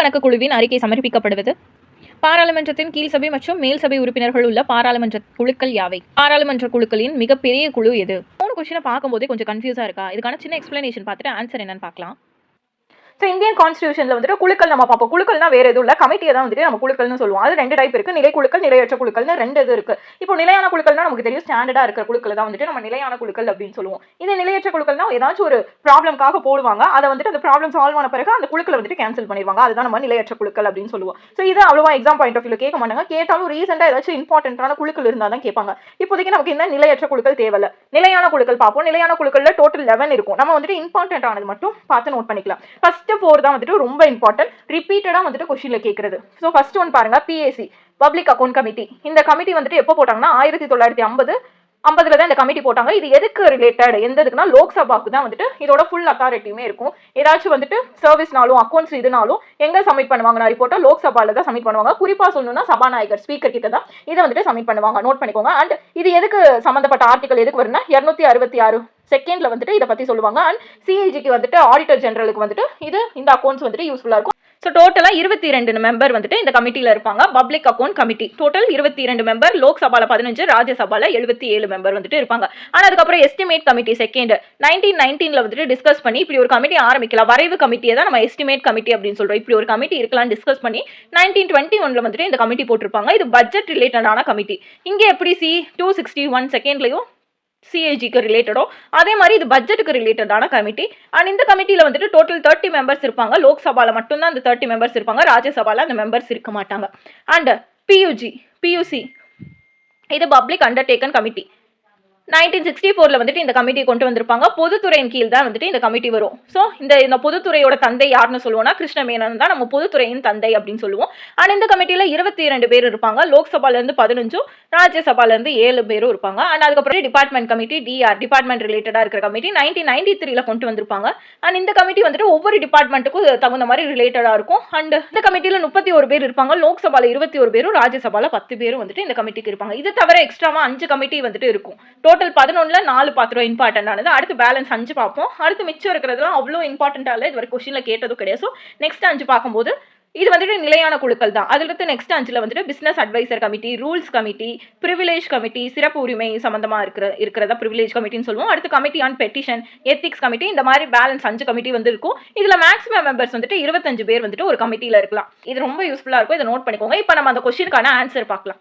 கணக்கு குழுவின் அறிக்கை சமர்ப்பிக்கப்படுவது. பாராளுமன்றத்தின் கீழ் சபை மற்றும் மேல் சபை உறுப்பினர்கள் உள்ள பாராளுமன்ற குழுக்கள் யாவை? பாராளுமன்ற குழுக்களின் மிகப்பெரிய குழு எது? 3 கொஸ்டினை பார்க்கும்போதே கொஞ்சம் கன்ஃபியூஸா இருக்கா? இதுக்கான சின்ன எக்ஸ்பிளனேஷன் பார்த்துட்டு ஆன்சர் என்னன்னு பார்க்கலாம். ஸோ இந்தியன் கான்ஸ்டியூஷன்ல வந்துட்டு குழுக்கள் நம்ம பார்ப்போம். குழுக்கள்னா வேற எதுவும் இல்லை, கமிட்டியை தான் வந்துட்டு நம்ம குழுக்கள்னு சொல்லுவோம். அது 2 டைப் இருக்கு, நிலை குழுக்கள், நிலையற்ற குழுக்கள்னு 2 இது இருக்கு. இப்போ நிலையான குழுக்கள்னா நமக்கு தெரியும், ஸ்டாண்டர்டா இருக்கிற குழுக்கள் தான் வந்துட்டு நம்ம நிலையான குழுக்கள் அப்படின்னு சொல்லுவோம். இது நிலையற்ற குழுக்கள்னா ஏதாச்சும் ஒரு ப்ராப்ளம்காக போடுவாங்க, அதை வந்துட்டு அந்த ப்ராப்ளம் சால்வ் ஆன பிறகு அந்த குழுக்களை வந்துட்டு கேன்சல் பண்ணிடுவாங்க. அதுதான் நம்ம நிலையற்ற குழுக்கள் அப்படின்னு சொல்லுவோம். ஸோ இது அவ்வளவா எக்ஸாம் பாயிண்ட் ஆஃப் வியூல கேட்க மாட்டாங்க. கேட்டாலும் ரீசெண்டா ஏதாச்சும் இம்பார்ட்டன்டான குழுக்கள் இருந்தால் தான் கேட்பாங்க. இப்போதைக்கு நமக்கு இந்த நிலையற்ற குழுக்கள் தேவையில்ல. நிலையான குழுக்கள் பார்ப்போம். நிலையான குழுக்கள்ல டோட்டல் 11 இருக்கும். நம்ம வந்துட்டு இம்பார்ட்டன்ட் ஆனது மட்டும் பார்த்து நோட் பண்ணிக்கலாம். ஃபர்ஸ்ட் 4 தான் வந்துட்டு ரொம்ப இம்பார்ட்டன்ட், ரிப்பீட்டடா வந்துட்டு क्वेश्चनல கேக்குறது. சோ ஃபர்ஸ்ட் ஒன் பாருங்க, பிஏசி பப்ளிக் அக்கவுண்ட் கமிட்டி. இந்த கமிட்டி வந்துட்டு எப்போ போட்டாங்கன்னா 1950 தான் இந்த கமிட்டி போட்டாங்க. இது எதுக்கு ரிலேட்டட், எந்ததுக்குன்னா லோக்சபாக்கு தான் வந்துட்டு இதோட ஃபுல் அத்தாரிட்டியுமே இருக்கும். ஏதாச்சும் வந்துட்டு சர்வீஸ்னாலும் அக்கௌண்ட்ஸ் இதுனாலும் எங்க சப்மிட் பண்ணுவாங்க ரிப்போர்ட்டை? லோக்சபால தான் சப்மிட் பண்ணுவாங்க. குறிப்பா சொல்லணும்னா சபாநாயகர் ஸ்பீக்கர் கிட்ட தான் இதை வந்துட்டு சப்மிட் பண்ணுவாங்க. நோட் பண்ணிக்கோங்க. அண்ட் இது எதுக்கு சம்பந்தப்பட்ட ஆர்டிகல் எதுக்கு வரும்னா 266 செகண்ட்ல வந்துட்டு இதை பத்தி சொல்லுவாங்க. அண்ட் சிஐஜிக்கு வந்துட்டு ஆடிட்டர் ஜெனரலுக்கு வந்துட்டு இந்த அக்கௌண்ட்ஸ் வந்துட்டு யூஸ்ஃபுல்லா இருக்கும். ஸோ டோட்டலாக 22 மெம்பர் வந்துட்டு இந்த கமிட்டியில் இருப்பாங்க. Public account committee total 22 member, லோக்சபால 15, ராஜ்யசபால 77 மெம்பர் வந்துட்டு இருப்பாங்க. ஆனால் அதுக்கப்புறம் எஸ்டிமேட் கமிட்டி செகண்ட் 1919 வந்துட்டு டிஸ்கஸ் பண்ணி இப்படி ஒரு கமிட்டி ஆரம்பிக்கலாம். வரைவு கமிட்டியை தான் நம்ம எஸ்டிமேட் கமிட்டி அப்படின்னு சொல்றோம். இப்படி ஒரு கமிட்டி இருக்கலாம் டிஸ்கஸ் பண்ணி 1921 வந்துட்டு இந்த கமிட்டி போட்டிருப்பாங்க. இது பட்ஜெட் ரிலேட்டடான கமிட்டி. இங்கே எப்படி C261 செகண்ட்லையும் சிஏஜிக்கு ரிலேட்டடோ அதே மாதிரி இது பட்ஜெட்டுக்கு ரிலேட்டடான கமிட்டி. அண்ட் இந்த கமிட்டியில் வந்துட்டு டோட்டல் 30 மெம்பர்ஸ் இருப்பாங்க. லோக்சபால மட்டும்தான் அந்த 30 மெம்பர்ஸ் இருப்பாங்க. ராஜ்யசபால அந்த மெம்பர்ஸ் இருக்க மாட்டாங்க. அண்ட் பியூசி இது பப்ளிக் அண்டர்டேக்கன் கமிட்டி. 1964 வந்துட்டு இந்த கமிட்டி கொண்டு வந்திருப்பாங்க. பொதுத்துறையின் கீழ் தான் வந்துட்டு இந்த கமிட்டி வரும். ஸோ இந்த பொதுத்துறையோட தந்தை யாருன்னு சொல்லுவோம்னா கிருஷ்ணமேனன் தான் நம்ம பொதுத்துறையின் தந்தை அப்படின்னு சொல்லுவோம். ஆனால் இந்த கமிட்டியில் 22 பேர் இருப்பாங்க. லோக்சபால இருந்து 15, ராஜ்யசபால இருந்து 7 பேரும் இருப்பாங்க. அண்ட் அதுக்கப்புறம் டிபார்ட்மெண்ட் கமிட்டி, டிபார்ட்மெண்ட் ரிலேட்டடா இருக்கிற கமிட்டி 1993 கொண்டு வந்திருப்பாங்க. அண்ட் இந்த கமிட்டி வந்துட்டு ஒவ்வொரு டிபார்ட்மெண்ட்டுக்கும் தகுந்த மாதிரி ரிலேட்டடா இருக்கும். அண்ட் இந்த கமிட்டியில் 31 பேர் இருப்பாங்க. லோக்சபால 21 பேரும், ராஜ்யசபால 10 பேரும் வந்துட்டு இந்த கமிட்டிக்கு இருப்பாங்க. இது தவிர எக்ஸ்ட்ராவா 5 கமிட்டி வந்துட்டு இருக்கும். டோட்டல் 11ல 4 பாத்திரம் இம்பார்ட்டன்ட் ஆனது. அடுத்து பேலன்ஸ் 5 பார்ப்போம். அடுத்து மிச்சம் இருக்கிறதுலாம் அவ்வளோ இம்பார்ட்டன்டா இல்லை, இது வரை கொஸ்டின்ல கேட்டதும் கிடையாது. ஸோ நெக்ஸ்ட் 5 பார்க்கும்போது இது வந்துட்டு நிலையான குழுக்கள் தான். அதுக்கு நெக்ஸ்ட் 5ல வந்துட்டு business adviser committee, rules committee, privilege committee, சிறப்பு உரிமை சம்பந்தமா இருக்கிறதா பிரிவிலேஜ் கமிட்டின்னு சொல்லுவோம். அடுத்து committee on petition, ethics committee, இந்த மாதிரி பேலன்ஸ் 5 கமிட்டி வந்து இருக்கும். இதுல மேக்ஸிமம் மெம்பர்ஸ் வந்துட்டு 25 பேர் வந்துட்டு ஒரு கமிட்டியில இருக்கலாம். இது ரொம்ப யூஸ்ஃபுல்லா இருக்கும், இதை நோட் பண்ணிக்கோங்க. இப்போ நம்ம அந்த கொஸ்டினுக்கான ஆன்சர் பார்க்கலாம்.